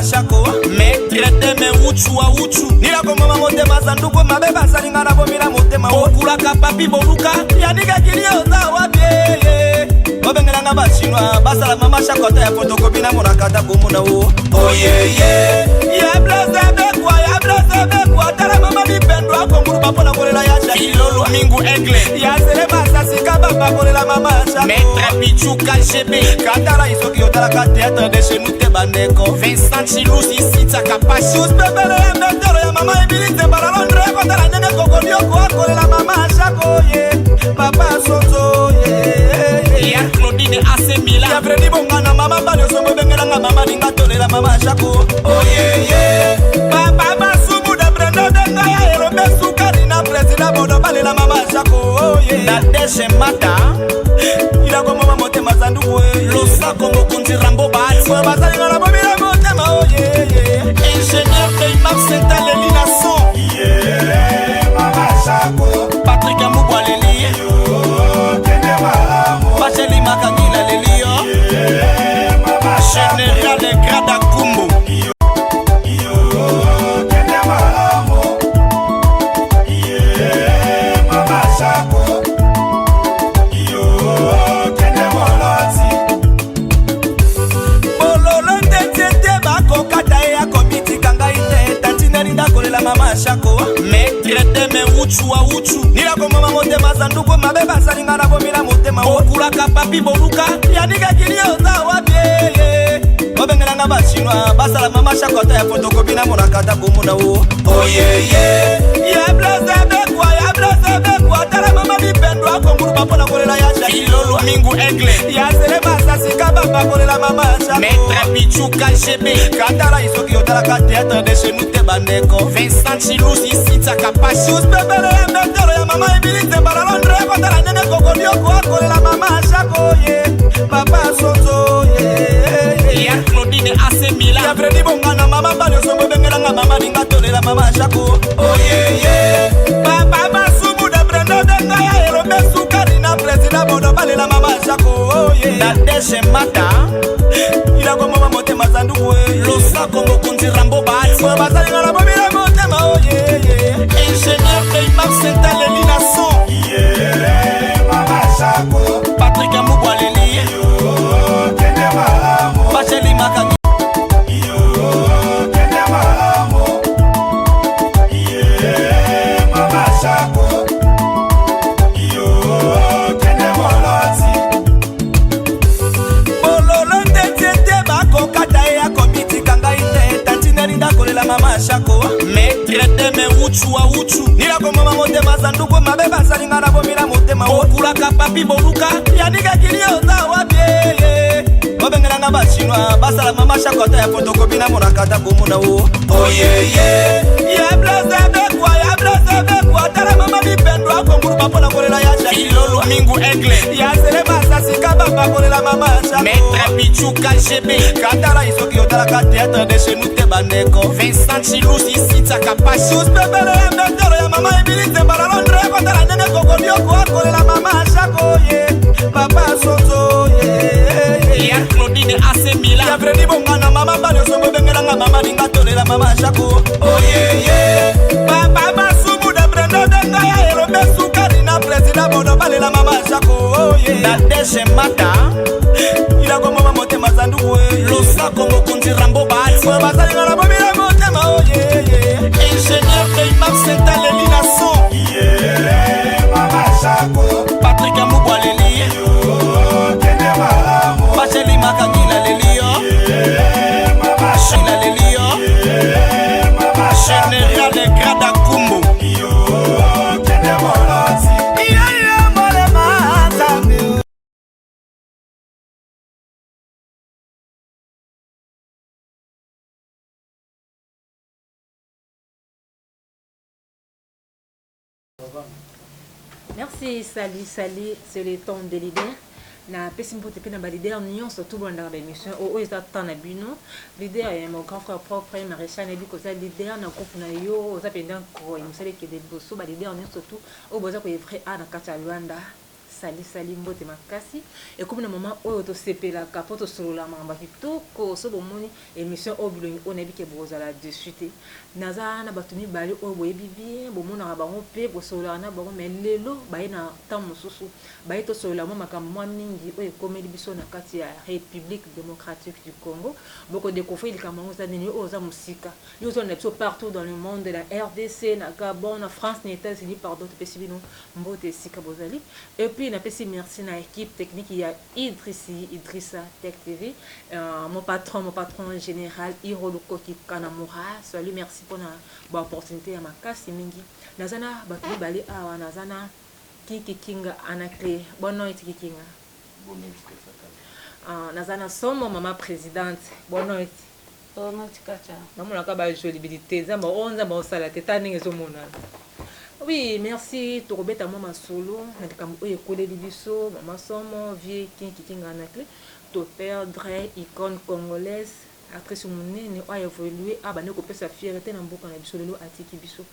shako maître de me uchu wa uchu nila ko mama motema sanduko mabeba salinga na bomila motema okula ka papi boluka yanika kilio za wabie obengelanga bachinwa basala mama shako ta ya photocopy na monakata bomuna wo oh yeah ya blaze be kwa tala mama bipendo akonguru bapona kolela ya shakilolo mingu egle ya selema sasika baba kolela mama shako maître pichuka GB katara isoki otala ka théâtre de chez nous te baneko Vincent Chilusi sita kapashi usbebele ya mbetero ya mama ibilite bara Londre kotala nene kokolio kwa kolela mama shako ye papa sozo ye ya Claudine AC Milan ya Freddy Bongana mama bali osombo bengelanga mama ninga tolela mama shako oh yeah papa basumu de Brenda denga ya Erobe sukari na president bodo bali la mama shako oh yeah na deshe mata ila kwa mama motema sanduku losa kongo kunzi rambo bati mama salinga na bomila motema oh yeah ingénieur Keimap Saint-Aleli na son yeah mama shako Patrick Amubwa leli yo kende malamo Bacheli Makangila leli yo yeah mama Général Grada Kumbo yo kende malamo yeah mama shako mama shako maître de me uchu wa uchu nila ko mama motema sanduko mabeba salinga na bomila motema okula ka papi boluka yanika kilio za wabie obengelanga bachinwa basala mama shako ta ya photocopy na monakata bomuna wo oh yeah ya blaze be kwa tala mama bipendo akonguru bapona kolela ya shakilolo mingu egle ya selema sasika baba kolela mama shako maître pichuka GB katara isoki otala ka théâtre de chez nous te baneko Vincent Chilusi sita kapashi usbebele ya mbetero ya mama ibilite bara Londre kotala nene kokolio kwa kolela mama shako ye papa sozo ye ya Claudine AC Milan ya Freddy Bongana mama bali osombo bengelanga mama ninga tolela mama shako oh yeah papa basumu de Brenda denga ya Erobe sukari na president bodo bali la mama shako oh yeah na deshe mata ila kwa mama motema sanduku losa kongo kunzi rambo bati mama salinga na bomila motema oh yeah ingénieur Keimap Saint-Aleli na son yeah mama shako Patrick Amubwa leli yo kende malamo Bacheli Makangila yo kende malamo yeah mama shako yo kende moloti bololo tete bako kata ya komiti kanga ite tantineri ndakolela mama shako maître de me uchu wa uchu nila ko mama motema sanduko mabeba salinga na bomila motema okula ka papi boluka yanika kilio za wabie obengelanga bachinwa basala mama shako ta ya photocopy na monakata bomuna wo oh yeah ya blaze be kwa tala mama bipendo akonguru bapona kolela ya shakilolo mingu egle ya selema sasika baba kolela mama shako maître pichuka GB katara isoki otala ka théâtre de chez nous te baneko Vincent Chilusi sita kapashi usbebele ya mbetero ya mama ibilite bara Londre kotala nene kokolio kwa kolela mama shako ye papa sozo ye ya Claudine AC Milan ya Freddy Bongana mama bali osombo bengelanga mama ninga tolela mama shako oh yeah papa basumu de Brenda denga ya Erobe sukari na president bodo bali la mama shako oh yeah na deshe mata ila kwa mama motema sanduku losa kongo kunzi rambo bati mama salinga na bomila motema oh yeah ingénieur Keimap Saint-Aleli na son yeah mama shako Patrick Amubwa leli yo kende malamo Bacheli Makangila leli yo yeah mama shila leli yo yeah mama Général Grada Kumbo yo kende moloti yeah mole mazambi. Merci, salut, c'est le temps de leader. Na pesimbo te pe na ba leader nyon surtout bon dans l'émission o eza temps na bino leader et mon grand frère propre maréchal na bi ko za leader na ko na yo za pendant ko musale ke de boso ba leader nyon surtout o boza ko evre a na kata Luanda sali mbote makasi et comme na moment oyo to sepela kapoto solola mamba kitoko so bomoni émission obilongi on ebi ke bozala dessus te naza na batuni bali oyo boyebi bien bomona bango pe bosolola na bango mais lelo baye na temps mosusu baye to solola mo makambo mwa mingi oyo ekomeli biso na kati ya République démocratique du Congo boko découvrir likambo ngo za nini oyo za musika yo zo na biso partout dans le monde de la RDC na Gabon na France na États-Unis pardon to pesi bino mbote sika bozali et puis na pesi merci na équipe technique ya Idrissa Tech TV mon patron général Irolukoki Kanamura salut merci pour la bonne opportunité ya makasi mingi nazana batu bali awa nazana Kinga Anaclé bonne nuit Kinga bonne nuit nazana somo maman présidente bonne nuit Kacha. Maman ka ba jolibilité nzamba onza ba osala teta ninge zomona. Oui, merci to robeta mama solo na likambo oyo ekoleli biso mama somo vie Kinga Anaclé to perdre icône congolaise actrice monene oyo évolué abane ko pesa fierté na mboka na biso lelo atiki biso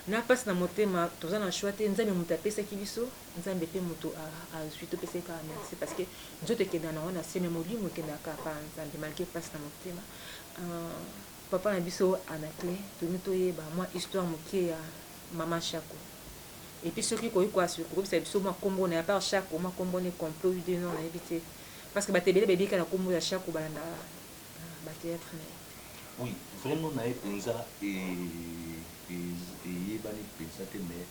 na passe na motema toza na choix te nzambe moto apesaki biso nzambe pe moto azwi topesaki kaka merci parce que nzoto ekenda na wana seme molimo ekendaka pa nzambe malgré passe na motema papa na biso Anaclé tomi toyeba mwa histoire mokie ya mama Chako et puis soki koyi kwasi kokobisa biso mwa kombo na ya part Chako mwa kombo ne complot de non nayebi te parce que batebele bebika na kombo ya Chako balanda bateatre na oui vraiment na ye penza eyebani penza te mais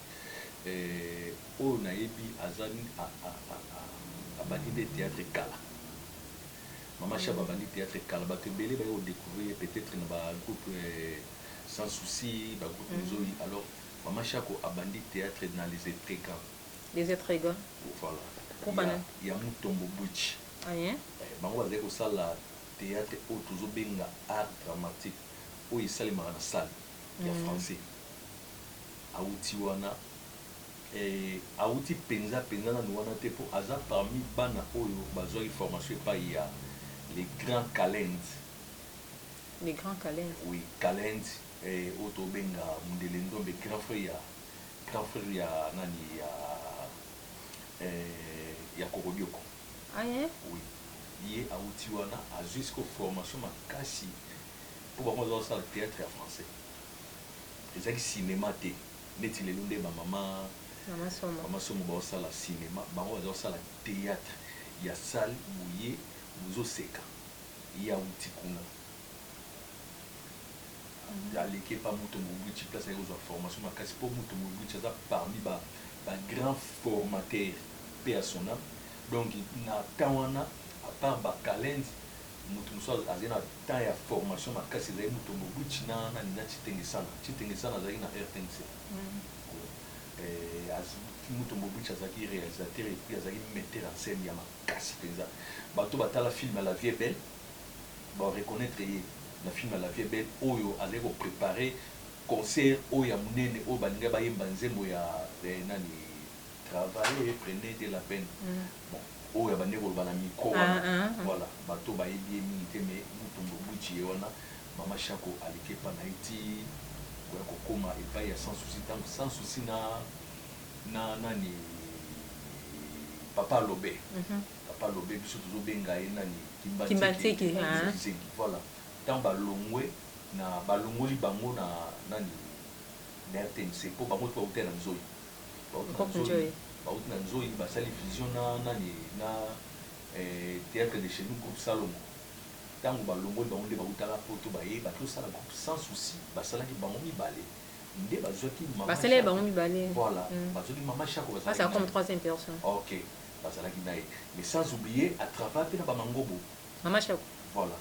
oyo nayebi azani abandi nde théâtre kala mama Chako abandi théâtre kala bato ebele baye kodécouvrir peut-être na bagroupe sans souci bagroupe nzoi alors mama Chako abandi théâtre dans les étrégants voilà ya Mutombo Butch bango bazali kosala théâtre oyo tozobenga art dramatique oyo esalemaka na salle ya français auti wana auti penza nanu wana te mpo aza parmi bana oyo bazwaki formation epai ya les grands calends oui calend oyo tobenga Mundele Ndombe grand frère ya nani ya Korobioko oui ye auti wana azwi siko formation makasi mpo bango aza kosala théâtre ya français ezalaki cinéma te neti lelo nde bamama somo baosala cinéma bango baza kosala théâtre ya salle boye bozoseka ye auti kuna aleki pa Mutombo Butch place ayaki kozwa formation makasi mpo Mutombo Butch aza parmi bagrand formateur mpe ya son âme donc na temps wana à part bakalende moto mosusu azali na temps ya formation makasi ezali Mutombo Butch na Chitengesana azalaki na RTNC Mutombo Butch azalaki réalisateur et puis azalaki metteur en scène ya makasi mpenza bato batala film ya La Vie est Belle bareconnaître ye na film ya La Vie est Belle oyo azali kopréparer concert oyo ya monene oyo balingai bayemba nzembo ya nani travailler prenez de la peine bon oyo abandi koloba na micro wana voilà bato bayebi ye mingi te mais Mutombo Butch ye wana mama Chako aleki epa na ye ti koya kokóma epai ya sans souci ntango sans souci na nani papa Lobe biso tozobenga ye nani Kimbateki voilà ntango balongoli bango na nani na RTNC mpo bango to bauta na Nzoi bauti na Nzoi basali vision na nani na théâtre de chez nous groupe Salomon ntango balongoli bango nde bautaka mpo to bayeba tosala groupe sans souci basalaki bango mibale nde bazwaki basala bango mibale voilà bazwaki mama Chako ça comme troisième personne ok bazalaki na ye mais sans oublier à travers mpe na bamangobo mama Chako voilà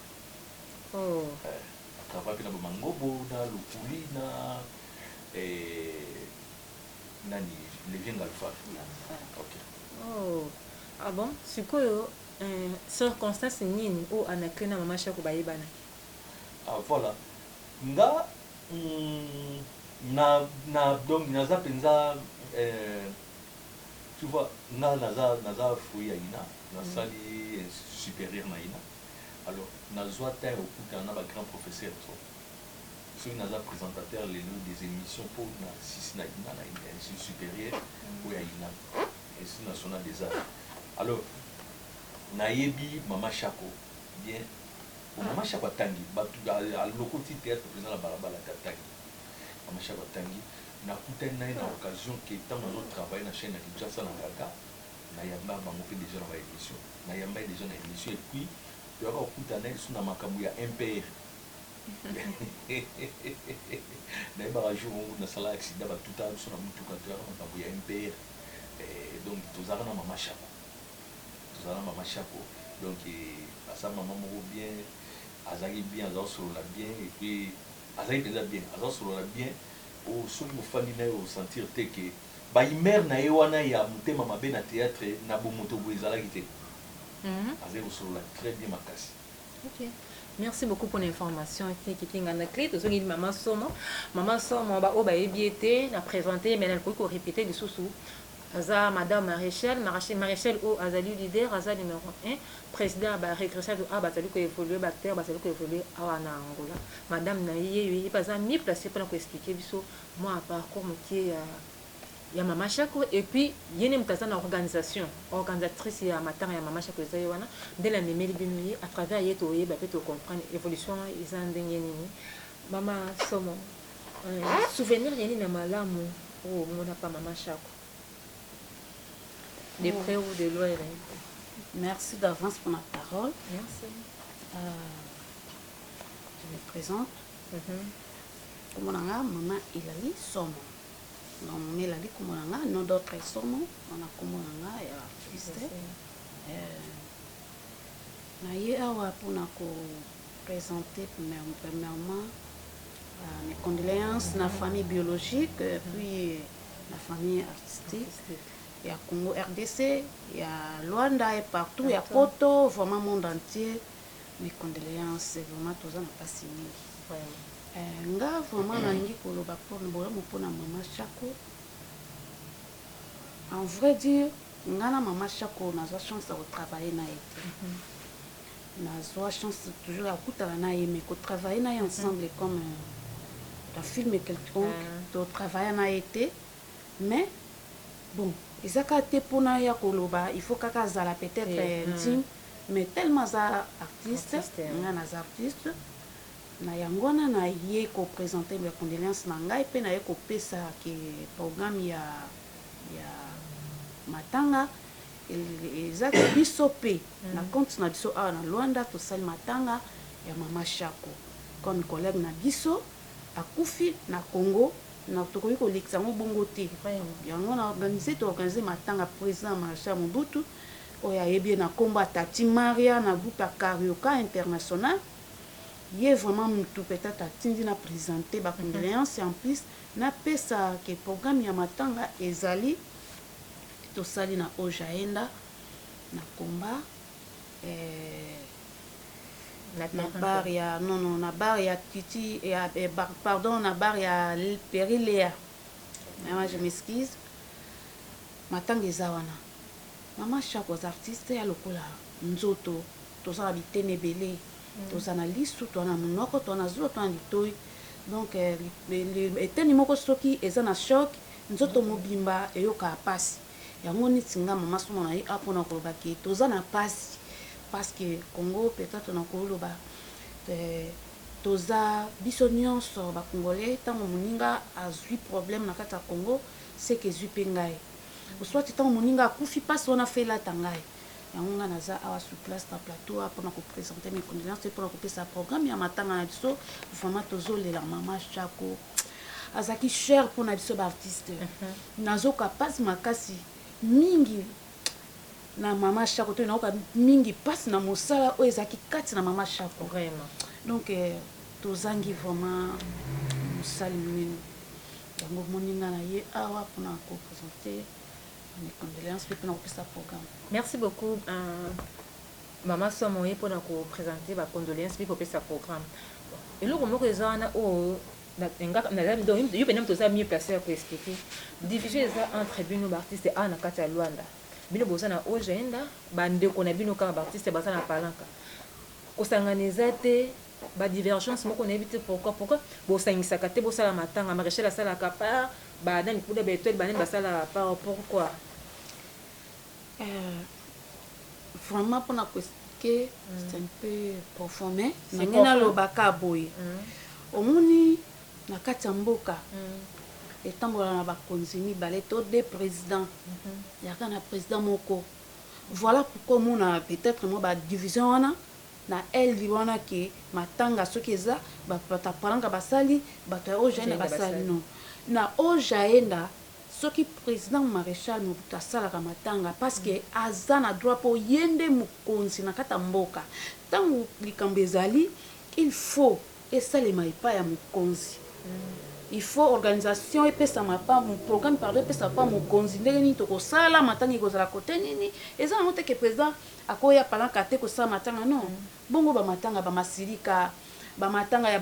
à travers mpe na bamangobo na Lukuli na nani Levienga Alpha ok ah bon sikoyo circonstance nini oyo Anaclé na mama Chako bayebana voilà nga donc naza mpenza tu vois nga naza fruit ya ina nasali supérieur na ina alors nazwa temps okutana na bagrand professeur to soki naza présentateur lelo des émissions mpo na sisi na ina na institut supérieur oyo ya ina Institut national des arts. Alors, nayebi Mama Chako, bien, Mama Chako tangi, le côté théâtre président la balabala tangi. Mama Chako tangi, na kuten na une occasion que tant nous travailler na chaîne qui déjà ça na Gaga, na yamba bango fait déjà na émission, na yamba déjà na émission et puis tu vas kutana sur na makambu ya MPR. Na yamba jour na sala accident ba tout à sur na mutu ka tu vas makambu ya MPR. Donc tous na Mama Chako. Tous na Mama Chako. Donc ça maman moko bien, azaki bien, azaki solo la bien et puis azaki déjà bien, azaki solo la bien. Au soki mofandi na yo sentir te ke baimer na ye wana ya motema mabe na théâtre na bomoto boye ezalaki te azali kosolola très bien makasi. Ok. Merci beaucoup pour l'information. Maman Somo, bayebi ete na présenter mais elle peut répéter du sous-sous. Aza Madame Maréchal ou Azali leader, Aza numéro 1, président ba régressé de Bazali ko évoluer bactère, Bazali ko évoluer à Angola. Madame Naïe, pas mis placé pour nous expliquer biso moi parcours qui ya Mama Chako et puis yene mtazana organisation, organisatrice ya matanga ya Mama Chako zayoana dès la mémé binuyi à travers yeto ye ba peut comprendre évolution izandenge nini. Mama Somo, souvenir yeni na malamu o mona pa Mama Chako. De près ou de loin. Merci d'avance pour la parole. Merci. Je me présente. Comme maman Hilali Somo. Donc maman Hilali comme non d'autres Somo. On a comme artiste. Na ye awa pour nous présenter premièrement mes condoléances à la famille biologique puis la famille artistique. Il y a Congo RDC, il y a Luanda et partout, il y a Koto, vraiment le monde entier. Mes condoléances, c'est vraiment tout ça n'a pas signé. Nga vraiment nangi koloba pour Mama Chako. En vrai dire, nga na Mama Chako na chance de travailler na été. Na chance toujours à kutala na mais ko travailler na ensemble comme dans film quelqu'un de travailler na été mais bon Ezaka te pona ya koloba, il faut kaka zala peut-être intime, mais tellement za artiste, na za artiste, na yangona na ye ko présenter mes condoléances na ngai pe na ye ko pesa ke programme ya matanga ezaka biso pe na compte na biso a na Luanda to sali matanga ya Mama Chako. Comme collègue na biso akufi na Congo na tokoki kolekisa ngo bongo te yango na organiser matanga président Marshal Mobutu oyo ayebi na komba Tati Maria na groupe Carioca international ye vraiment mutu peut-être atindi na présenter ba condoléances en plus na pesa ke programme ya matanga ezali to sali na ojaenda na komba na bar ya na bar ya Titi pardon na bar ya Perilea. Moi je m'excuse. Matanga ezawana. Mama Chako aux artistes ya lokola nzoto tozala bitene belé tozana lisu tona monoko tona zulo tona litoi. Donc eteni moko soki eza na choc nzoto mobimba eyoka pasi. Yango nitinga Mama Somo na ye apona koloba ke tozana pasi. Parce que Congo peut-être na koloba toza biso nyonso ba congolais tango moninga azui problème na kata Congo c'est que zui pengai soit tango moninga akufi passe on a fait la tangai yango nga naza awa sur place na plateau pour ko présenter mes condoléances pour ko pesa programme ya matanga na biso vraiment tozolela Mama Chako azaki cher pour na biso ba artiste nazo kapasi makasi mingi na Mama Chako to naoka mingi passe na mosala o ezaki kati na Mama Chako vraiment. Donc tozangi vraiment mosali mingi yango moninga na ye awa pour na ko présenter mes condoléances pour na ko pesa programme. Merci beaucoup Mama Somo pour na ko présenter ba condoléances pour pesa programme. Et le moment que ça na o na yo penem toza mieux placé pour expliquer division entre bino artistes ana kati ya Luanda. Bino bozana ojenda bandeko na bino kaka artiste bazana palanka kosanganiza te ba divergence moko na éviter pourquoi bosangisaka te bosala matanga Maréchal asala ka part ba nani kuda ba étoile ba nani basala part pourquoi Vraiment, pour nous expliquer, c'est un peu profond, mais nous avons le baka boy. Au moni, na katamboka. Et tant que nous avons consumé, des présidents. Il y a un président moko. Voilà pourquoi nous avons peut-être une division. Na elle wana ke matanga soki eza ba paranga basali bato ojaenda basali non na ojaenda soki président maréchal Mobutu asalaka matanga parce que aza na droit po yende mokonzi na kata mboka tango likambo ezali il faut esalema epai ya mokonzi il faut organisation epesama pa programme pardon epesama pa mokonzi ndenge nini tokosala matanga ekozala kote nini eza nango te ke président akoya palaka te kosala matanga non bongo bamatanga bamasilika bamatanga ya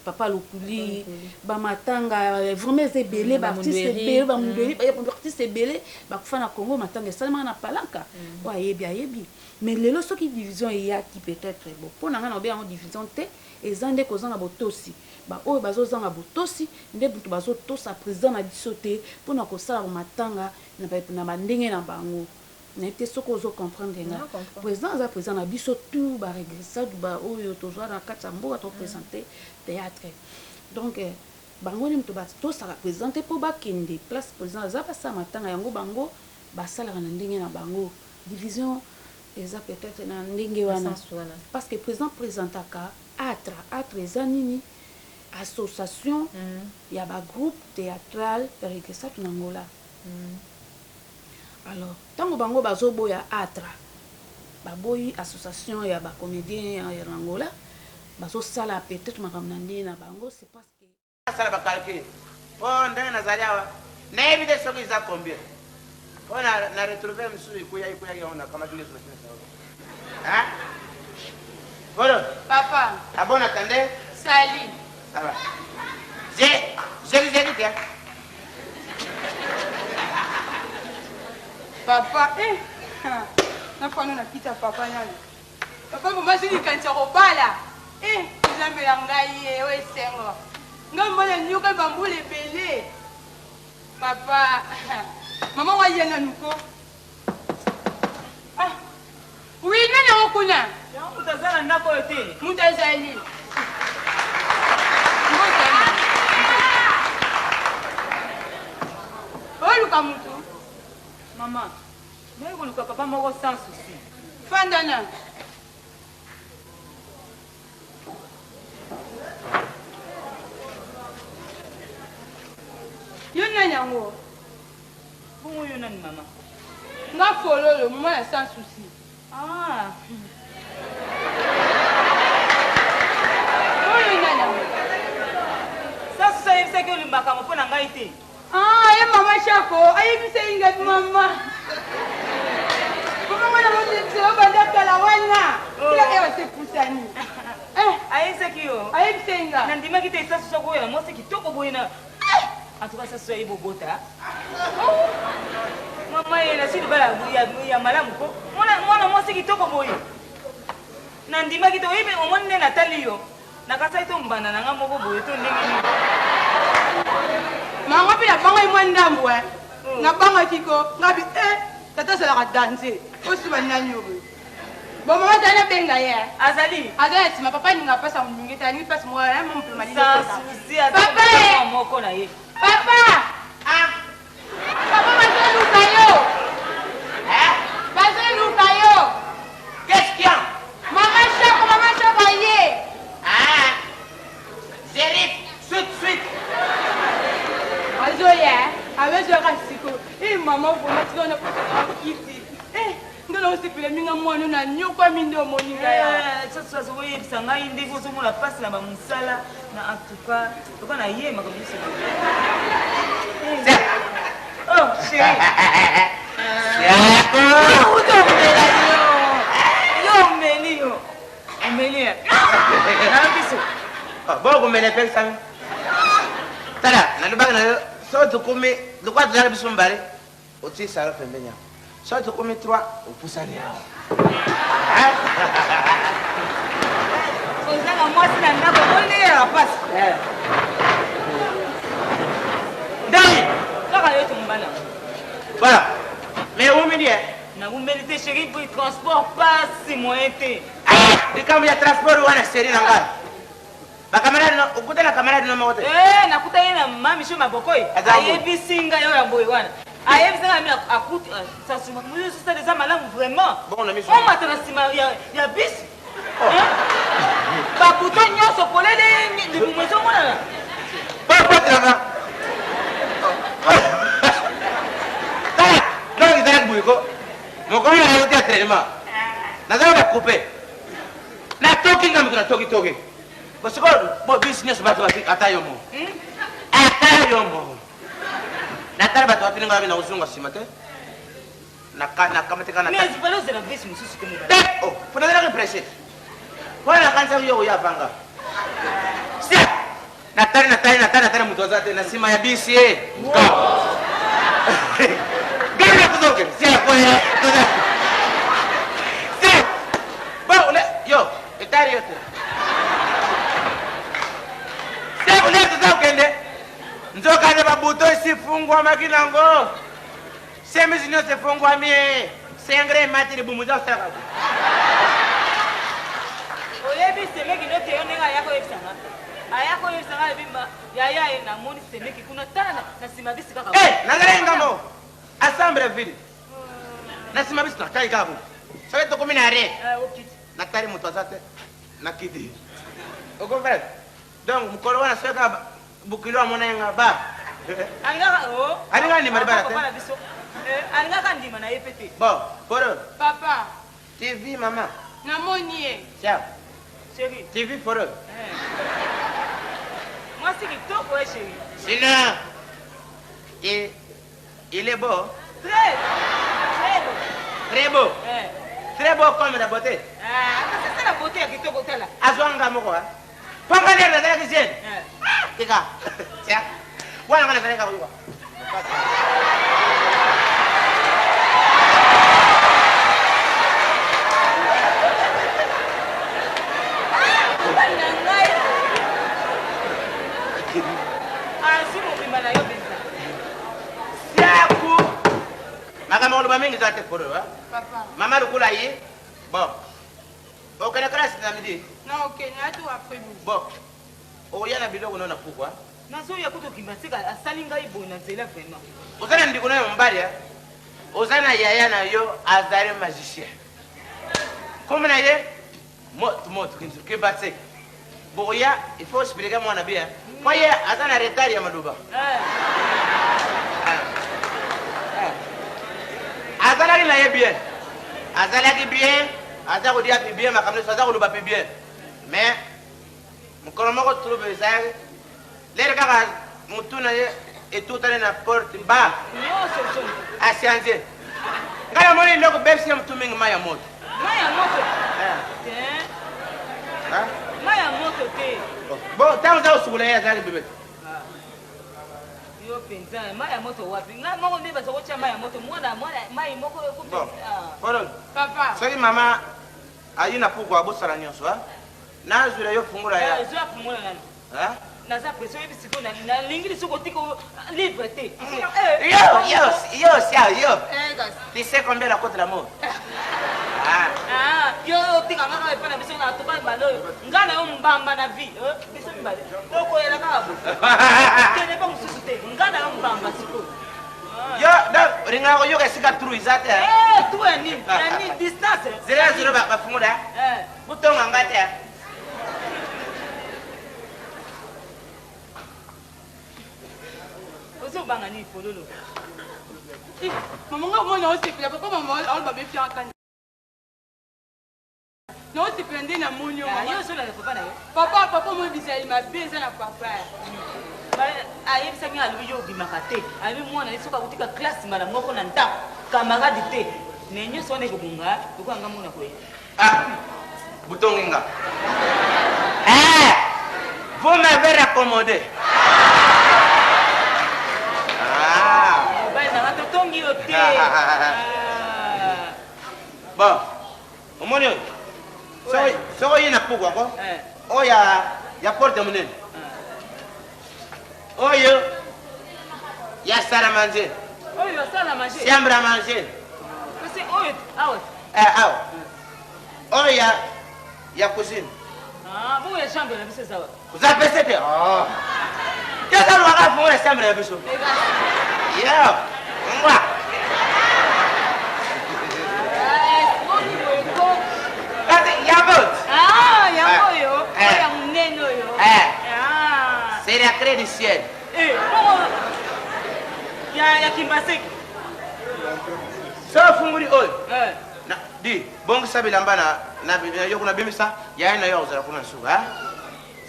papa Lukuli bamatanga vraiment ebele baartiste ebele baartiste ebele bakufa na Congo matanga esalemaka na palaka o ayebi mais lelo soki division eyaki peut-être bon mpo na nga na obe yango division te eza nde kozanga botosi oyo bazozanga botosi nde butu bazotosa président na biso te mpona kosala bamatanga na bandenge na bango n'était ce qu'on comprendre nga président za président na biso tout ba regressa du ba oyo tozwa na katambo to présenter théâtre donc bango ni mto ba to sala présenter po ba kende place président za pasa matanga yango bango ba sala na ndenge na bango division eza peut-être na ndenge wana parce que président présentaka atre eza nini association ya ba groupe théâtral regressa tu Angola. Alors, tant que bango bazoboya atra, baboyi association ya ba comédien ya Angola, bazo sala peut-être makamnandi na bango, c'est parce que sala ba calcul. Oh, ndenge nazalia na éviter ce qu'ils a combien. On a retrouvé monsieur ikuya on a kama kile solution. Hein? Voilà. Papa. Ah bon, attendez. Salut. Ça va. Je vous ai dit bien. Papa, nafana napita papa nani. Papa mama sini kanisa kobala. Nzambe ya ngai o esengo. Ngambona nyuka bambule pele. Papa, mama wa yena nuko. Oui, nani okuna? Mutazala ndako yote. Mutazali. Oluka mutu. Maman, mais vous ne pouvez pas me sans souci. Fandana. Yona nyango. Bon, yona ni maman. Nga fololo, maman est sans souci. Ah. Oh, yona nyango. Ça c'est que le makamo pour n'engaiter. Ah, maman Chako, ayi bise inga mama. Mama mwana motete obanda kala wana. Kila ewa se pusani. Ayi sekio. Ayi bise inga. Nandima kite isa soko ya mo sekitoko boyina. En tout cas ça soit ibogota. Mama yela si bala ya malamu ko. Mwana mo sekitoko boyi. Nandima kite oyibe omonne Nataliyo. Nakasa ito mbana nanga moko boyi to ndenge. Mama pila banga imwandambu na banga kiko ngabi tata sala danser osi bananyo bon mama tana benga ya Azali ma papa ninga pasa mungi tani pasa mo ya mo mpima ni papa moko na ye papa papa masalu kayo masalu kayo Qu'est-ce qu'il y a? Mama Chako ye Zérif, suite. Azoya, avec Rasiko. Maman, vous m'avez dit qu'on kiti. Ndolo usipile minga mwana na nyokwa mindo moninga ya. Sasa wewe bisanga indi ko somo la passe na ba musala na en tout cas to kana yema comme ça. Oh, chérie. Yo melio. Melia. Na biso. Bon, vous me l'avez fait. Tada, na lubanga na so to kumi, le quoi de la biso mbare. Oti sala pembenya. So to kumi 3, opusani. Ozanga mwasi na ndako onde ya passe. Dai. Kaka yo tumbana. Voilà. Mais où me dit? nakumeli te chéri pour transport pasi moyen te likambo ya transport wana seri na ngai bakamaradi ukutana kamaradi no mote nakuta ye na mami sho mabokoyi ayebisi ngai oyo ya boye wana ayebisi ngai ami akuti sasima mosusala eza malamu vraiment omata na nsima ya bisi babuto nyonso polele libumu ezomonana bakotelaka donc ezalaki boye ko mokomi na yoti ya traitement nazala bakoupe natoki nga miko natoki sikoyo bisi nyonso bato ata yo mo ata yo mo natala bato batini ngai na kozonga nsima te nakamatekana po nazalaki presse mpona nakanisaki yo oya vanga sia natali moto aza te na nsima ya bisi e gana kuzoke sia koya sia bon yo etali yo te sia ule tuza okende nzokande babuto esifungwamaki nango semisi nyonso efungwami e sengre emati libumu za osalaka oyebi semeki ndote yo ndenge ayaka oyebisanga ebimba yaya ye namoni semeki kuna tala na nsima bisi kaka nazalaki ngambo assemble ville na nsima bisi natali kaka soki tokomi na re natali moto aza te nakiti okomprendre donc mokolo wana soki kaka bukilo amona yenga ba alingaka ndima libala te alingaka ndima na ye pe te bon poro Papa. tv mama Namoni ye. tiens chéri tv poro mwasi kitoko e chéri sinon il est beau très beau très beau comme la beauté c'est ça la beauté ya kitoko tala azwanga moko ponga nde nazalaki jeune tika tiens wana nga nazalaki kakoyoka siaku makambo oloba mingi eza te poro mama lokula ye bon okende klase na midi Non, ok, n'a tout après vous. bon oya na biloko no na pukwa nazoya kutokima sika asali ngai boye na nzela vraiment oza na ndiko na yo mobali oza na yaya na yo azali magicien komi na ye moto kibatse boya il faut expliquer mwana bia po ye aza na retard ya maluba azalaki na ye bien azalaki bien aza kodia pe bien makambo nyonso aza koloba pe bien mais mokolo moko trouble ezalaki lere kaka motu na ye etutani na porte ba asianze ngai amoni eloko bebisi ya motu mingi mai ya moto mai ya moto te bon ntango oza kosukula ye azalaki bebete yo mpenza mai ya moto wapi ngai moko nde baza kotya mai ya moto mwana mai moko polo Papa. soki mama ayi na puku abosala nyonso nazwila yo fungula ya ezwa fungola nani naza pression yebi sikoyo nalingi lisuku otika livre te yo sia yo tu sais combien la cote l'amour yo otika ngaka epa na biso na toba mibale oyo ngai na yo mbamba na vie biso mibale okoyela kaka bo kende mpa mosusu te ngai na yo mbamba sikoyo yo donc ringaka koyoka esika tru eza te tu ya nini distance zela zelo bafungula butonga ngai te ozobanga nini fololo Maman, moi, non, c'est plus. Pourquoi maman, on va me faire un non, c'est plein de namonio. Papa, moi, il m'a baisé la papa. ayebisaki alobi yo obimaka te alobi mwana ye soki akutika klase mbala moko na ndako kamarade te me nyonso wana ekobonga ekoyanga mona koye butonginga vous m'avez raccommodé mobali nanga totongi yo te bon omoni oyo soki oye na puku yango oyo ya porte monene oyo ya salle à manger oyo asala manger chambre à manger c'est oyo awa awa oyo ya cousine bongo ya chambre na biso ezawa ozapese te keza lwaka fongo na chambre na biso yo mwa yango oyo ya monene oyo c'est la clé du ciel ya kimbaseki so funguli oyo di bongisa bilamba yo kuna bimisa yaye na yo ozala kuna suka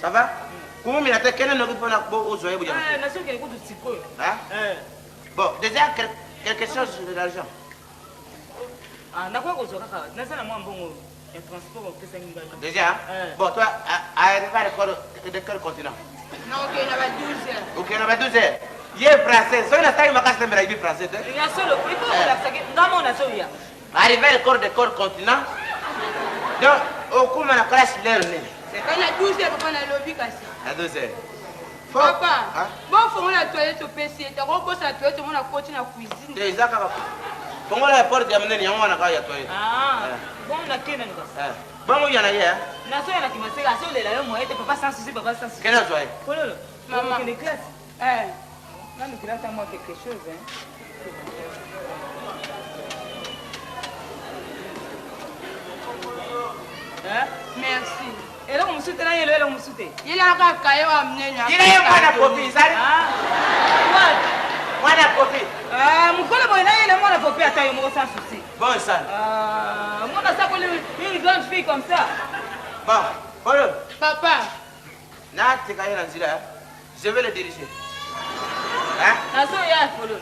ça va kumumila te kene noki mpona ozwa ye bujama nasokele kutu sikoyo bon déjà quelque chose de l'argent nakoya kozwa kaka naza na mwa mbongo ya transport opesaki ngai déjà bon toi arrive à de quel continent nakokende na ba 12 heures okende na ba 12 heures ye français soki nasali makasi tembela yebi français te ya solo ikolakisaki ngamo nazoya arrive à le corps continent donc okuma na classe lero nini c'est na 12 heures papa nalobi kasi à 12 heures papa bofongola toilette opesi ete akokosa toilette omona koti na cuisine te eza kaka fongola ya porte ya monene yango wana kaka ya toilette bongo nakendani kasi bongo yana ye nasoya na kimaseka asolela yo moye te papa sans souci papa sans souci kene ozwa ye pololo Maman. okende classe nanokela ata moi quelque chose merci eloko mosusu te nayelo eloko mosusu te yelaka kaye wa monene yina ye mwana popi ezali mwana popi mokolo boye nayela mwana popi ata yo moko sans souci bon sana mwana sakoli une grande fille comme ça bon polo papa natika ye na nzela je vais le diriger nasoya pololo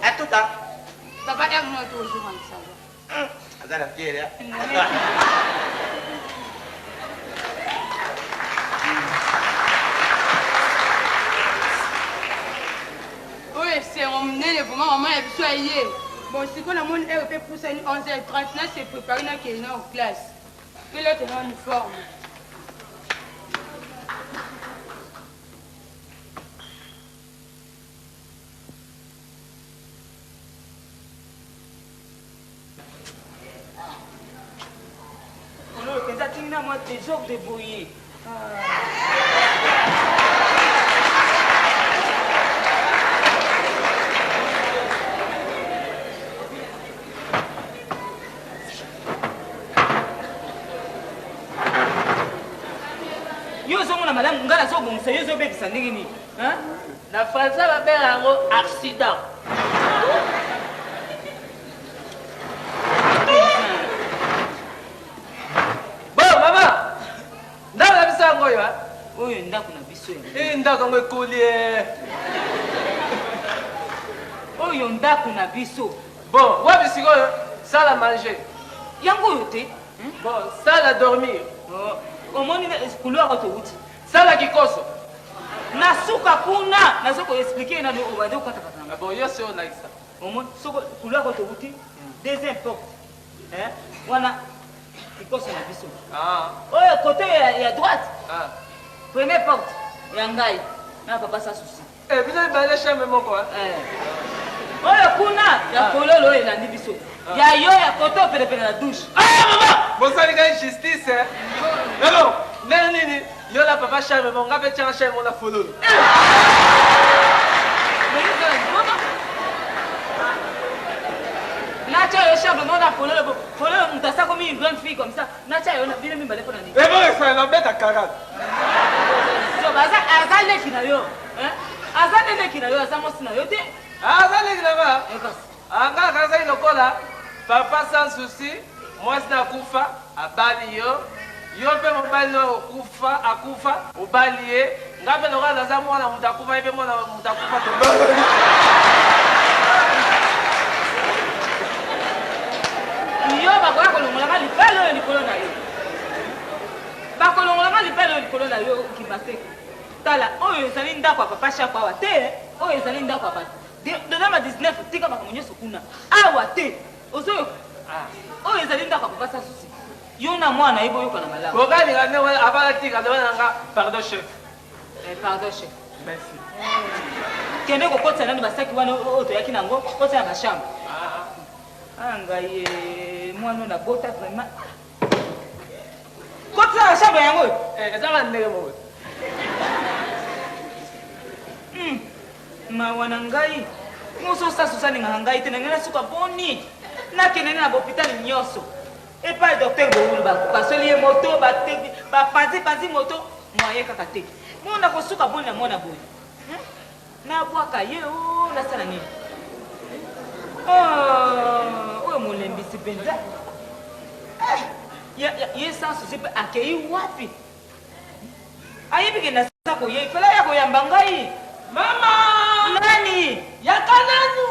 à tout temps papa ere no toujours en savoir aza na fiere oyo esengo monene vraimen mama ya biso aye bon sikoyo namoni ere mpe pusani 11h30 na se prépare nakende na classe mpe lote na uniforme pololo penza tingi na mwa désordre de boye yo ozomona malamu ngai nazobongisa yo ozobebisa ndenge nini na français babela yango accident bon mama ndako na biso yango oyo oyo ndako na biso ndako yango ekoli oyo ndako na biso bon wapi sikoyo sala manger yango oyo te bon sala dormir omoni couloir otouti sala kikoso na suka kuna nazo koexplike na obade okatakatanga bon yo se olakisa omoni soko couloir otouti deuxième porte wana kikoso na biso oyo côté ya droite première porte ya ngai na papa sa souci biso ebale chambre moko oyo kuna ya kololo oyo elandi biso ya yo ya kote opelepele na douche mama bosali ngai justice elo ndenge nini yo la papa chambre mo nga mpe tianga chambre mo na fololo natia yo chambre mo na fololo moto asakomi une grande fille comme ça natia yo bino mibale mpo na nini ebongesana na beta karate aza leki na yo aza nde leki na yo aza mosi na yo te aza leki na ma anga kazali lokola papa sans souci mwasi na kufa abali yo yo mpe mobali oyo akufa obali ye nga mpe lokola naza mwana moto akufa ye mpe mwana moto akufa tobali yo bakoya kolongolanga lipele oyo likolo na yo bakolongolanga lipele oyo likolo na yo kimaseke tala oyo ezali ndako ya papa shako awa te oyo ezali ndako ya bato dedama 19 tika makambo nyonso kuna awa te ozoyoka oyo ezali ndako ya papa sa susi yo na mwana ye boyoka na malamu bokalinga nde abala tika nde wananga pardon chef pardon chef merci kende kokotisa nani basaki wana oyo toyaki nango kotisa ya bashambre ngai mwana na bota vraiment kotisa chambre yango ezaka ndenge moko mawa na ngai moso sasasalingaka ngai te nangai nasuka boni nakende na bahôpital nyonso epai docteur boulu basoli ye moto bapanzi moto moye kaka te mona kosuka boni na mwana boye nabwaka ye o nasala nini oyo molembisi mpenza ye sans souci mpe akei wapi ayebi ke nasa koye fela ya koyamba ngai mama nani yaka nanu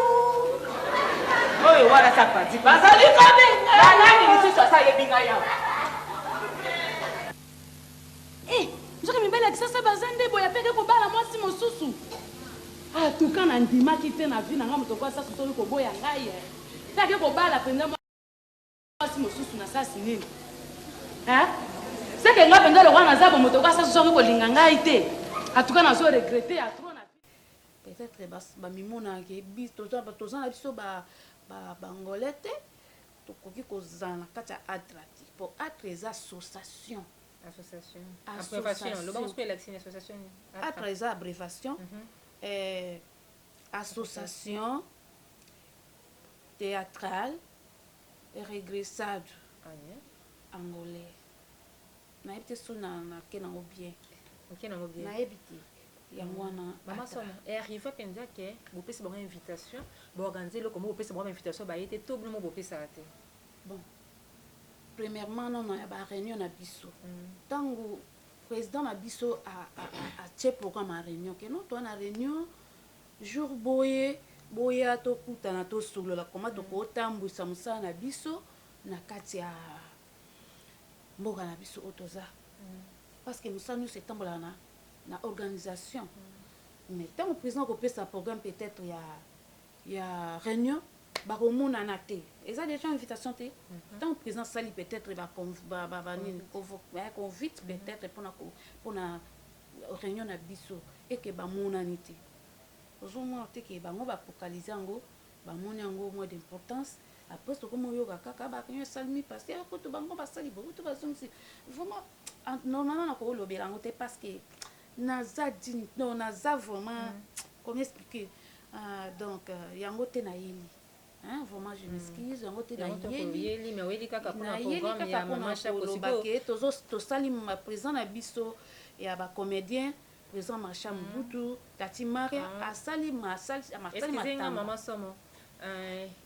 oyo wana sa panzi bazali kobenga nani lisusu asa ayebi ngai yawa nzoki mibali ya kisasa baza nde boye apeke kobala mwasi mosusu atuka na ndimaki te na vi na nga moto kwa sasa soki koboya ngai take kobala mpenza mwasi mosusu na sasi nini seke nga mpenza lokwa naza bo moto kwa sasa soki kolinga ngai te atuka nazo regrete atro na peut-être bamimonake toza na biso bangole te tokoki kozala na kati ya atre ti po atre eza association atre eza abrévation association théâtrale et régressade angolais nayebi te so nake nango bien nayebi te yango wana mama somo arrive mpenza ke bopesi bango invitation boorganize eloko mo bopesa bango invitation baye te to bino mo bopesaka te bon premièrement nono ya baréunion na biso ntango président na biso atie programme ya réunion ke no toa na réunion jour boye boya tokutana tosolola koma tokotambwisa mosala na biso na kati ya mboka na biso oyo toza parce que mosala nyonso etambolaka na organisation mais ntango président kopesa programme peut-être ya réunion bakomonana te eza déjà invitation te ntango président sali peut-être convite peut-être mpona réunion na biso eke bamonani te ozomona te ke bango bafocalize yango bamoni yango moins d'importance après tokoma oyoka kaka baréunion esalimi parce que kutu bango basali bokutu bazongisi vraiment normalement nakolobela yango te parce que naza digne non naza vraiment comment expliquer donc yango te nayeli vraiment je m'excuse yango te nayeli mais oyeli kaka mpona programme ya mama chakolobake tosali président na biso ya bacomédien président Macha Mbutu tati Maria asali matanga mama somo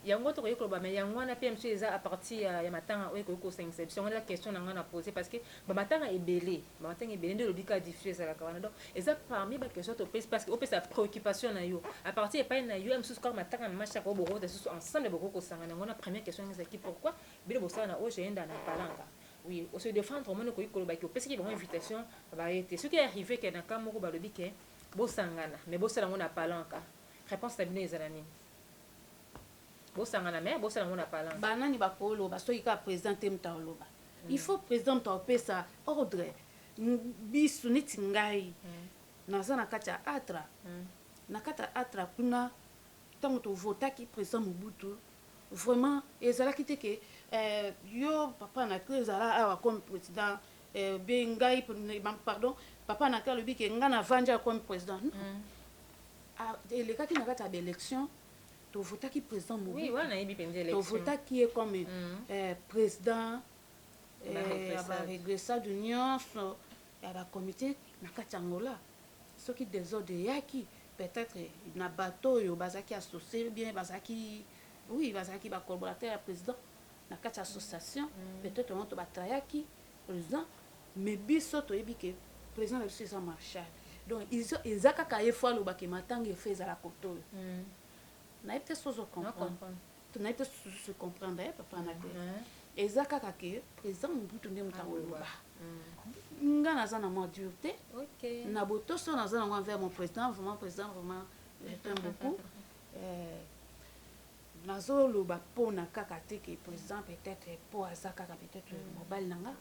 yango tokoki koloba mais yango wana mpe mosusu eza à partir ya matanga oyo ekoki kosangisa biso yango eza question na ngai na pose parce que bamatanga ebele nde elobi ka diffuse ezalaka wana donc eza parmi baquestion topesi parce que opesa préoccupation na yo à partir epai na yo ya mosusu kaka matanga na machaka oyo bokota susu ensemble bokoki kosangana yango na première question yango ezalaki pourquoi bino bosala na oyo eyenda na palanga oui on se défendre omoni okoki koloba ki opesaki bango invitation baye te soki arrivé ke na ka moko balobi ke bosangana mais bosala yango na palanka réponse na bino ezala nini bosangana mais bosala yango na palanka banani bakoloba soki kaka président te muta oloba il faut président muta opesa ordre biso neti ngai naza na kati ya atra na kati ya atra kuna ntango tovotaki président Mobutu vraiment ezalaki te ke yo papa na te ezala awa comme président be ngai pardon papa na te alobi ke ngai navandi comme président elekaki na kati ya baélection tovotaki président Mobutu tovotaki ye comme président ya barégressade nyonso ya bacomité na kati ya Angola soki désordre eyaki peut-être na bato oyo bazalaki associé bien bazalaki oui bazalaki bacollaborateur ya président na kati ya association peut-être moto batrayaki président mais biso toyebi ke président na biso eza marshal donc eza kaka ye fo alobaki matanga efe ezala koto oyo nayebi te sozo comprendre nayebi te sozo comprendre papa na te eza kaka ke président Mobutu nde moto akoloba nga naza na mwa dur te na botoso naza nango envers mon président vraiment je t'aime beaucoup nazoloba mpona kaka te ke président peut-être mpo aza kaka peut-être mobali na nga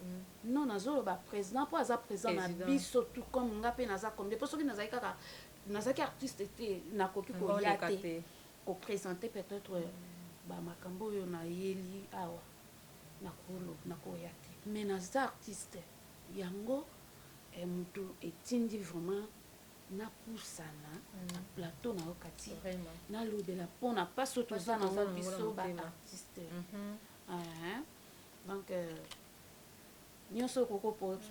non nazoloba président mpo aza président na biso tout comme nga mpe naza combien mpo soki nazalaki artiste te nakoki koya te koprésente peut-être bamakambo oyo nayeli awa nakoya te mais naza artiste yango moto etindi vraiment napusana na plateau na okati nalobela mpona mpaso toza nango biso baartiste donc nyonso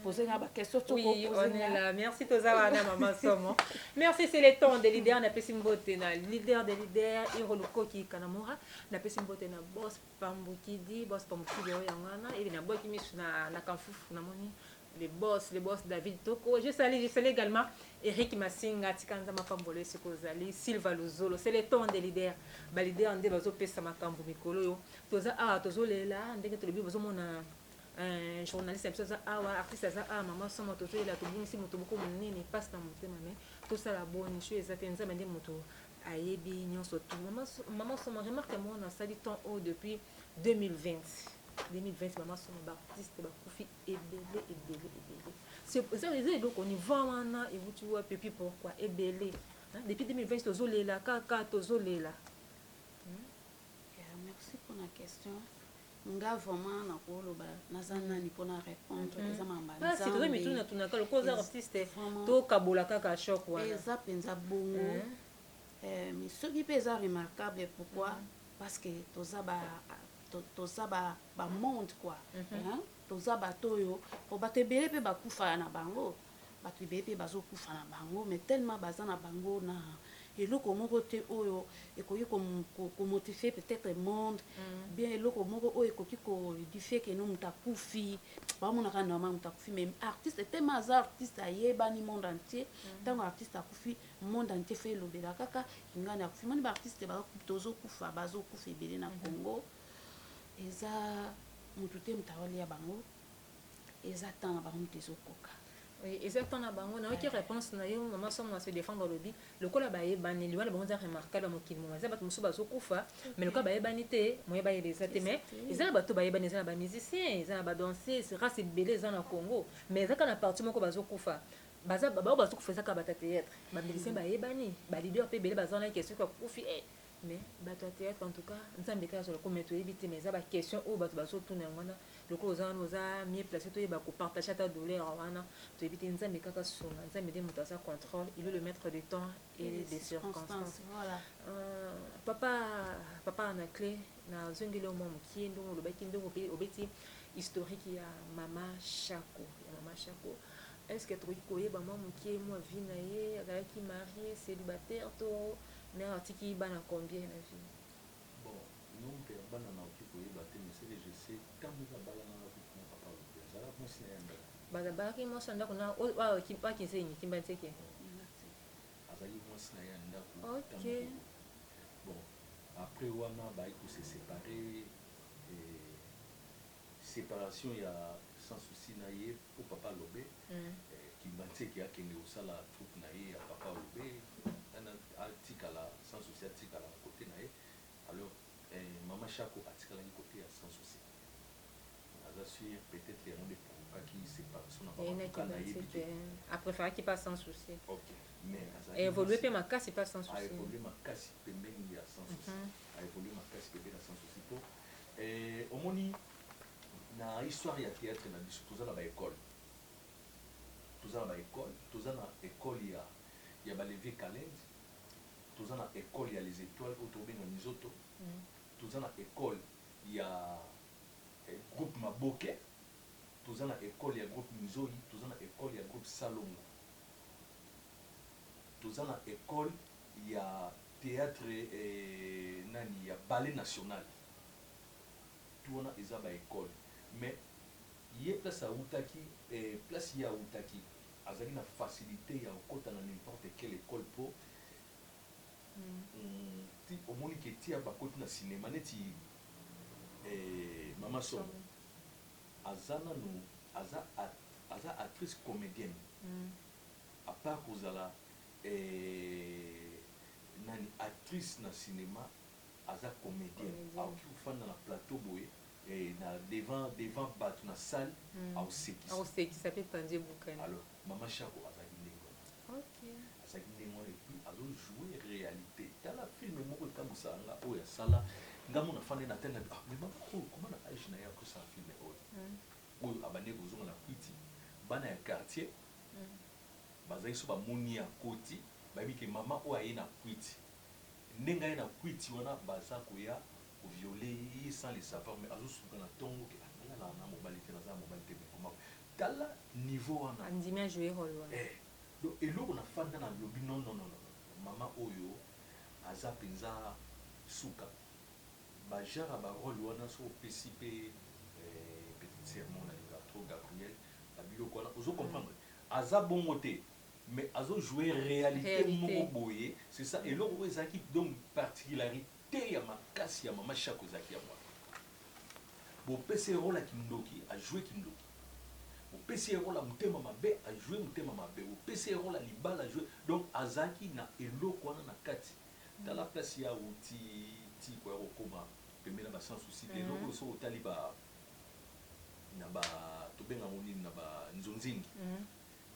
pose nga baquestion oui on est là merci tozawana mama somo merci c'est le temps de leader na pesi mbote na leader de leader irolukoki kanamura na pesi mbote na boss pambukidi oyo yangana et na boki misu na kamfufu na moni les boss David Toko je salue également Eric Masinga tikanza mapambolo esikozali Silva Luzolo c'est le temps de leader ba leader ande bazo pesa makambo mikolo yo toza tozolela ndenge tolobi bazo mona journaliste ebiso awa artiste aza mama somo tozoyela tobungisi moto boko monene mpasi na motema me tosala boni sho eza te nzambe nde moto ayebi nyonso tu mama somo remarque mo nasali temps oyo depuis 2020 mama somo baartiste bakufi ebele eza eloko niveau wana ewuti wapi epuis pourquoi ebele depuis 2020 tozolela kaka tozolela. Merci pour la question. Nga vraiment nakoloba naza nani mpona répondre eza mamba c'est vrai mais tuna tunaka lokoza artiste to kabola kaka choc wana eza penza bongo mais soki pe eza remarquable pourquoi parce que toza ba monde quoi toza bato oyo po bato ebele mpe bakufa na bango bato ebele mpe bazokufa na bango mais tellement baza na bango na eloko moko te oyo ekoki komotife peut-être monde bien eloko moko oyo ekoki kodifie ke no moto akufi bamonaka normal moto akufi mais artiste tellement aza artiste ayebani monde entier ntango artiste akufi monde entier fe elobela kaka ingani akufi moni baartiste bazokufa ebele na Congo eza motu te moto aolia bango eza ntan na bango moto ezokoka. Oui, exactement. On a une réponse na yo maman somo se défendre lobby le kola ba yebani liwa le bonza remarquable mo kilimo za bato musuba zokufa mais le kola ba yebani te moye ba yebeza te mais ezala bato ba yebani ezala ba musiciens ezala ba danseurs c'est race belé za na Congo mais ezaka na partie moko bazokufa baza bazokufa ezaka ba théâtre ba musiciens ba yebani ba leader pe belé baza na question kwa kufi mais bato théâtre en tout cas nzambe ka zo ko mettre ebité mais za ba question o bato bazo tourner ngona le ko za mieux placé to yeba ko partager ta douleur wana to ebité nzambe kaka songa nzambe de moto za contrôle il est le maître du temps et des circonstances voilà papa na clé na zongele o momo kiendo lo baki ndo obeti historique ya mama Shako est-ce que tu koye ba momo ki mo vie na ye azalaki marié célibataire to mais artiki bana combien na vie bon non pe bana na okiko ye baté mais c'est que je sais quand vous abala na ko papa ça va fonctionner bana baki mo sanda kuna wa ki pa ki senyi kimba teke azali mo sina ya ndako OK bon après wana ba iko se séparer séparation ya sans souci na ye pour papa Lobé kimba teke akende osala troupe na ye ya papa Lobé atikala sans souci atikala côté na ye alors mama Shako atikala ni côté ya sans souci aza sûr peut-être les gens de provoquer qui séparation na papa na ye a préféré qu'il passe sans souci OK mais évoluer pe makasi pas sans souci évoluer makasi pembeni ya sans souci évoluer makasi pembeni ya sans souci po omoni na histoire ya théâtre na biso toza na ba école toza na école ya ba levé calende toza na école ya les étoiles autobenga mizoto toza na école ya groupe Maboke toza na école ya groupe Mizoi toza na école ya groupe Salongo toza na école ya théâtre nani ya ballet national tuona eza ba école mais ye place autaki place ya autaki azali na facilité ya okota na n'importe quelle école po ti omoni ke tia bakoti na cinéma neti mama Somo aza nanu aza actrice comédienne à part kozala nani actrice na cinéma aza comédienne aoki kofanda na plateau boye na devant bato na salle aosekisa pe tandie bukani alors mama Shako azalaki ndenge OK azalaki ndenge wana epuis azojouer réalité tala filme moko ekamwisaka nga oyo asala ngamu na fande na tena mais maman comment na age na ya ko sa film oyo abane ko zonga na kwiti bana ya quartier bazali so bamoni ya koti bayebi ke mama oyo aye na kwiti ndenge aye na kwiti wana baza koya koviole ye sans le savoir mais azosuka na ntongo ke nanga na mobali te naza mobali te mais comment tala niveau wana andimi ajouer rôle wana donc eloko na fanda na lobi non mama oyo aza mpenza suka bajara barole wana so opesi mpe petit sermon na lingatro Gabriel babiloko wana ozo comprendre aza bongo te mais azo jouer réalité moko boye c'est ça eloko oyo ezalaki donc particularité ya makasi ya mama Shako ezalaki ya mwana bopesi role ya kindoki ajouer kindoki opesi role ya motema mabe ajouer motema mabe opesi role ya libala ajouer donc azalaki na eloko wana na kati dans la place ya uti ti kwa kokoma pembeni na sans souci eloko so otali ba na ba tobenga ngoni na ba nzonzingi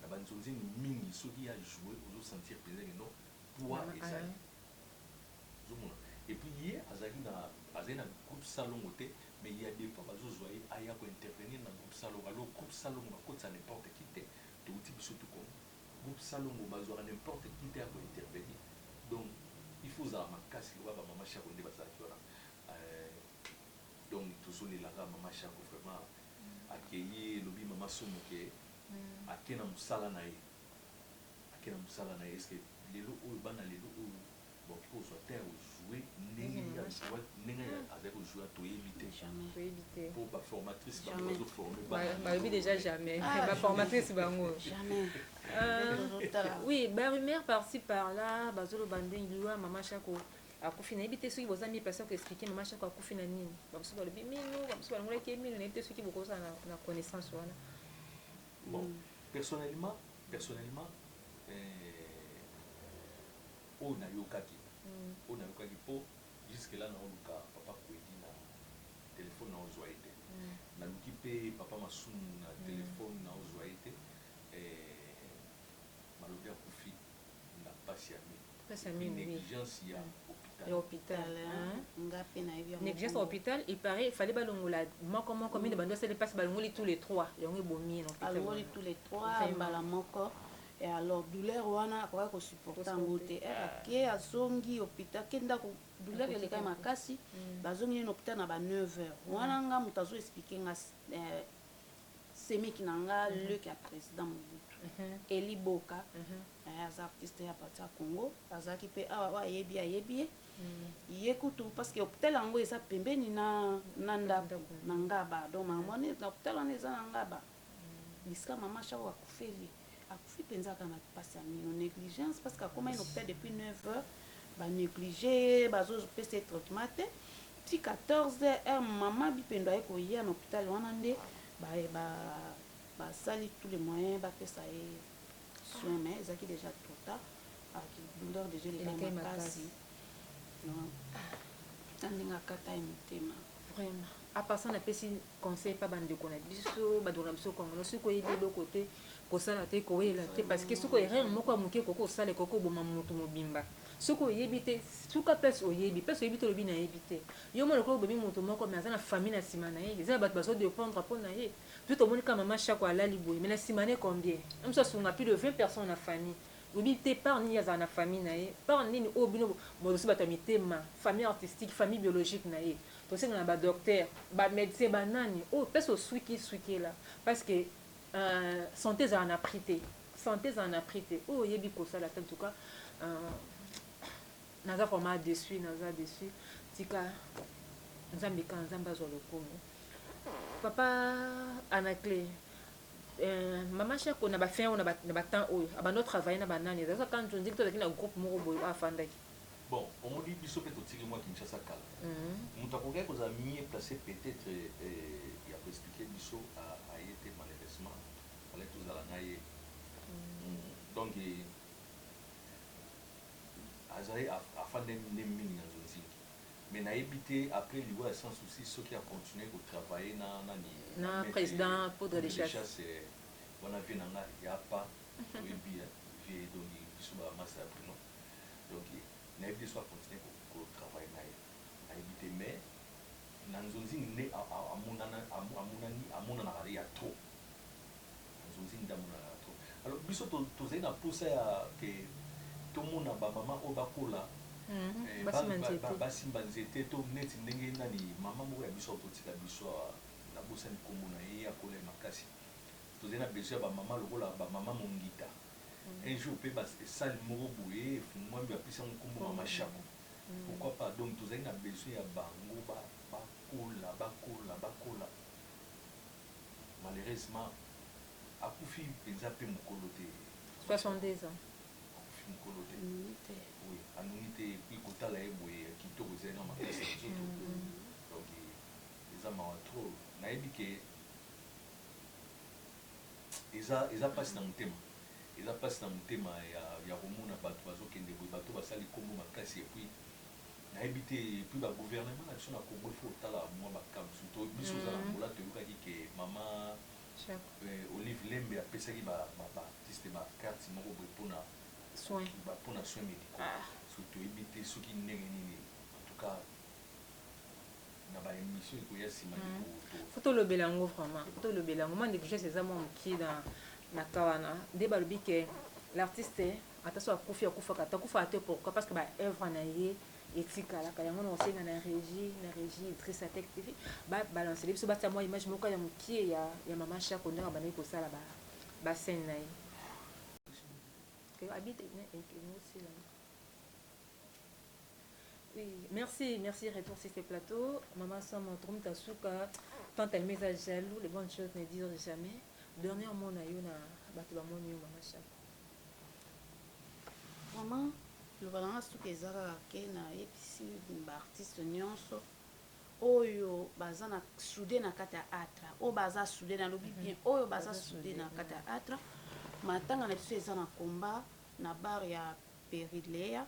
na ba nzonzingi mingi soki ya jouer ozo sentir penza que non poids ezali zomona et puis hier azali na groupe salon côté mais il y a des fois bazo zoyer aya ko intervenir na groupe salon alors groupe salon ba kotsa n'importe qui te to uti biso tout comme groupe salon bazo n'importe qui te ko intervenir donc il faut ça makasi wa ba mama Shako nde bazaki wana donc toujours les laga mama Shako vraiment accueillir lobi mama somo ke akena musala na ye est-ce que lelo oyo bana lelo oyo bon il faut soit terre jouer ndenge avec jouer to éviter pour ba formatrice ba ozo former ba déjà jamais ba formatrice bango jamais oui ba rumeur par-ci par-là bazolo bandeng lwa mama Shako akufi na ebite soki boza mi personne ko expliquer mama Shako akufi na nini babuso ba lobi mino babuso ba ngola ke mino na ebite soki bokoza na connaissance wana bon personnellement on a yokaki po jusque là na oluka papa kwedi na téléphone na ozwa ete na luki pe papa masumu na téléphone na ozwa ete malobi akufi na pasi ya mine négligence ya hôpital ngapi na hivyo négligence hôpital il paraît fallait balongola moko mine bando c'est les passe balongoli tous les trois yango bomi en hôpital balongoli tous les trois mbala moko. Et alors douleur wana akoka ko supporter ngo te ake azongi hôpital kenda ko douleur ele kai makasi bazongi na hôpital na ba 9h wana nga mutazo expliquer nga semiki nanga le ka président Mobutu Eli Boka az artiste ya pata Congo azaki pe awa yebi yekutu parce que hôpital ngo eza pembeni na ndako na ngaba donc mamone na hôpital wana eza na ngaba bisika mama Shako akufeli akufi penza kana pasi amino négligence parce que comme il hôpital depuis 9h ba négliger bazo pese traitement ti 14h maman bipendo ay ko ya na hôpital wana nde ba sali tous les moyens ba pesa e soin mais ezaki déjà trop tard avec douleur déjà les makasi non tandinga kata motema vraiment à part ça on a pesi conseil pas bande ko na biso ba dona biso ko ngono siko yidi do côté ko sala te ko wela te parce que siko rien moko amuke ko sala ko boma mutu mobimba siko yebite suka pes o yebite lo bina yebite yo mo ko bomi mutu moko mais na famille na simana ye za bat baso de prendre pour na ye tout au monde comme maman Shako ala liboy mais na simane combien même ça on a plus de 20 personnes na famille obité par ni ya na famille na ye par ni obino mo so batamite ma famille artistique famille biologique na ye to c'est na ba docteur ba médecin ba nani oh pes o swiki là parce que santé en a prité oh yebi ko ça la en tout cas naza vraiment déçu tika nzambe kan nzamba zo lokomo papa Anaclé mama Shako na ba fin on na ba temps oyo abando travailler na banani ça quand on dit que tu as un groupe moko boy afandaki bon on me dit biso peut tiki moi Kinshasa kala muta ko ko za mieux placé peut-être il a expliqué biso a été malheureusement fallait tous à la naie donc azali afande mingi na zonzi mais na évité après lui sans souci ceux qui a continué à travailler na président Poudre de Chasse on a vu nanga ya pas oui bien j'ai donné biso ba massa non donc na évité soit continuer à travailler na ayebite mais na nzonzi nde amonanaka ya trop nzonzi nde amonanaka ya trop. Alors biso tozali na posa ya ke tomona bamama oyo bakola basimba nzete to neti ndenge nani mama moko ya biso totika biso nabosani nkombo na ye akola makasi tozali na besoin ya bamama lokola bamama mongita un jour mpe esali moko boye efungwami bapesa yango nkombo mama shako. Pourquoi pas? Donc tozali na besoin ya bango bakola malheureusement akufi mpenza mpe mokolo te 62 ans mokolo te oui anongi te epui kotala ye boye kitoko ezali na makasi ya nzoto donc eza mawa trop nayebi ke eza mpasi na motema eza mpasi na motema ya komona bato bazokende boye bato basali kombo makasi epui nayebi te epui bagouvernement na biso na kongo ifo otala mwa bakamsu to biso oza na mbola toyokaki ke mama Olive Lembe apesaki baartiste bakarte moko boye mpona soin médicaux so toyebi te soki ndenge nini en tout cas na baémission ekoya nsima fo tolobela yango vraiment fo tolobela yango mwa négligence eza mwa mokie na ka wana nde balobi ke l'artiste ata so akufaka atakufaka te pourquoi parce que baœuvre na ye etikalaka yango na osenga na régie Idrissa Tech TV balancele biso batia mwa image moko ya mokie ya mama Shako ndenge bandaki kosala bascène na ye. Oui, merci, retour sur ce plateau. Maman Sam, Troum Tasuka, tant elle met à jaloux, les bonnes choses ne disent jamais. Dernièrement, on a eu un bateau Maman Shako. Maman, le balance tout que Zara Kena et puis artiste nyonso oyo baza na soudé na kata atra o baza soudé na lobi bien oyo baza soudé na kata atra matanga na biso eza na combat na bar ya Perilea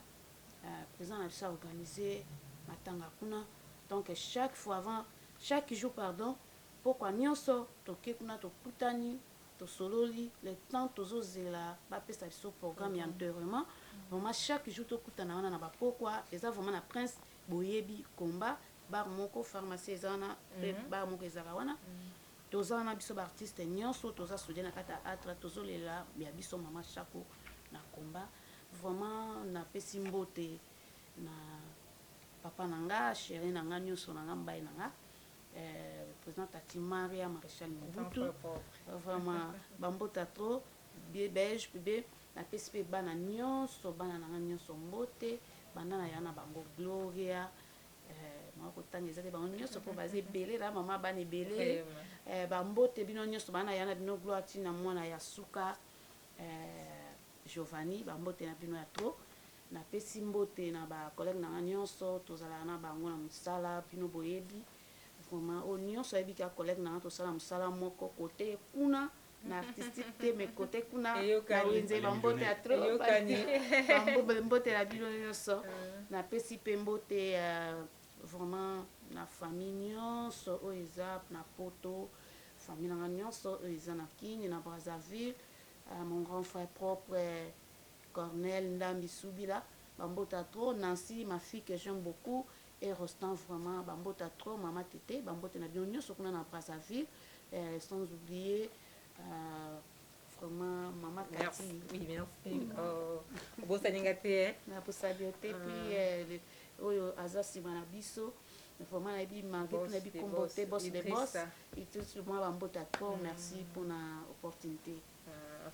président na biso organisé matanga kuna donc chaque jour pourquoi nyonso toke kuna tokutani tosololi le temps tozozela bapesa biso programme ya enterrement vraiment chaque jour tokutana wana na bapokwa eza vraiment na prince boyebi combat bar moko pharmacie eza wana bar moko ezala wana toza na biso baartiste nyonso toza soudé na kata atra tozolela ya biso mama Shako na combat vraiment napesi mbote na papa na nga chéri na nga nyonso na nga mbai na nga président Tati Maria Maréchal Mobutu vraiment bambota trop bien belge bébé na PSP bana nyonso bana na nyonso mbote banda na yana bango Gloria mako tanga ezali bango nyonso po baze belé la mama bana belé bambote bino nyonso bana yana bino Gloire tina mwana ya suka Giovanni bambote na bino ya trop na pesi mbote na ba collègue na nyonso tozala na bango na musala bino boyebi vraiment au nyonso yebi ka collègue na to sala musala moko côté kuna na artistique te mais côté kuna na wenze bambote ya trop bambote la bino nyonso na pesi pe mbote vraiment na famille nyonso oyo eza na poto famille na nyonso oyo eza na Kini na Brazzaville mon grand frère propre Cornel Ndambi Soubila bambota trop Nancy ma fille que j'aime beaucoup et Rostan vraiment bambota trop mama Tété bambote na bino nyonso kuna na Brazzaville sans oublier vraiment maman Kati. Oui, merci. Bon saningate na possibilité puis oyo azasi na biso vraiment na bi marqué na bi comboté boss de boss et tout le monde bambota trop merci pour la opportunité.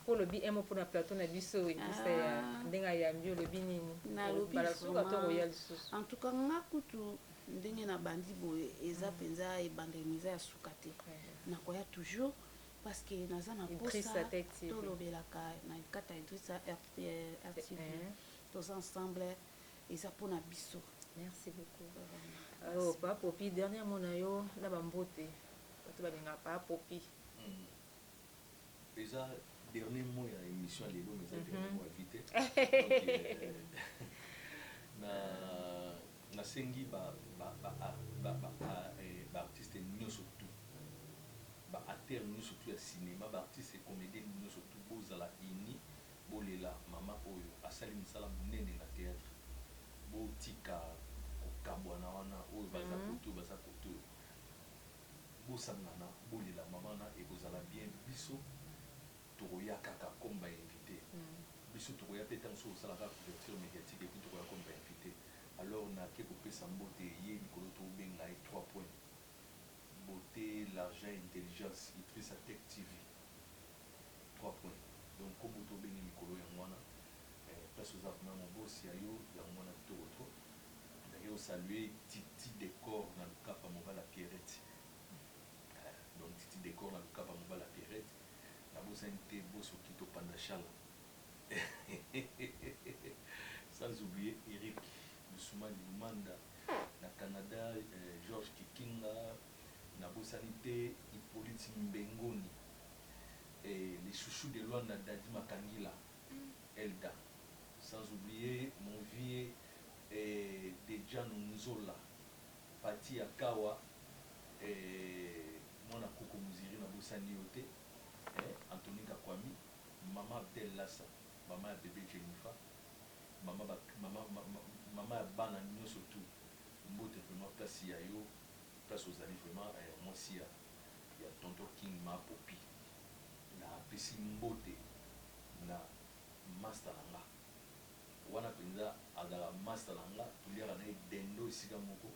Pour le bien pour la plateau na biso et c'est ndenga ya mbio le binini na lobi en tout cas ngakutu ndenge na bandi boye eza penza e bandemiza ya sukate na koya toujours parce que naza na posa to lobelaka na kata Idrissa RTV tous ensemble eza pona biso. Merci beaucoup. Alors pas Popi dernièrement na yo na bambote to babenga pas Popi eza dernier mot ya émission lelo mais dernier mot vite na sengi ba artiste nyonso tu ba acteur nyonso tu ya cinéma ba artiste comédien nyonso tu bozala ini bolela mama oyo asali misala monene na théâtre botika kabwana wana oyo baza koto baza koto bosangana bolela mama na ekozala bien biso tokoya kaka comme bainvité biso tokoya mpe ntango soki osalaka couverture médiatique epuis tokoya comme bainvité alors nake kopesa mbote ye likolo tobenga ye 3 points beauté l'argent intelligence Idrissa Tech TV 3 points donc kombo tobengi likolo yango wana place oza kuna mobosi ya yo yango wana kitoko tro ndenge osalue Titi Décor na lukapa mobala Pierrette donc Titi Décor na lukapa mobala Pierrette nabosani te bosoki topanda chala sans oublier EricLusumani Lumanda na Canada Georges Kikinga nabosani te Hippolyte Mbengoni et les chouchous de Luanda Dadi Makangila Elda sans oublier mon vieux Dejan Nzola Pati Akawa Mwana Koko Muziri nabosani yote Anthony Kakwami Mama Abdel Lassa Mama ya bébé Jennifer Mama ya bana nyonso tout mbote vraiment place ya yo place aux amis vraiment moi si ya tonton King Ma Popi na pesi mbote na master nanga wana penza azala master nanga tuliaka na dendo esika moko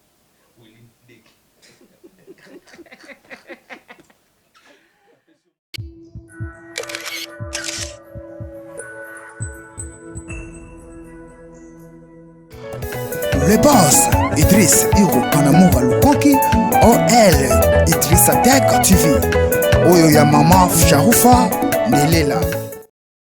Willy Dek Le boss, Idriss Iro Panamoura Lukoki, OL, Idrissa Tech TV, Oyo ya mama Sharufa, Nelela.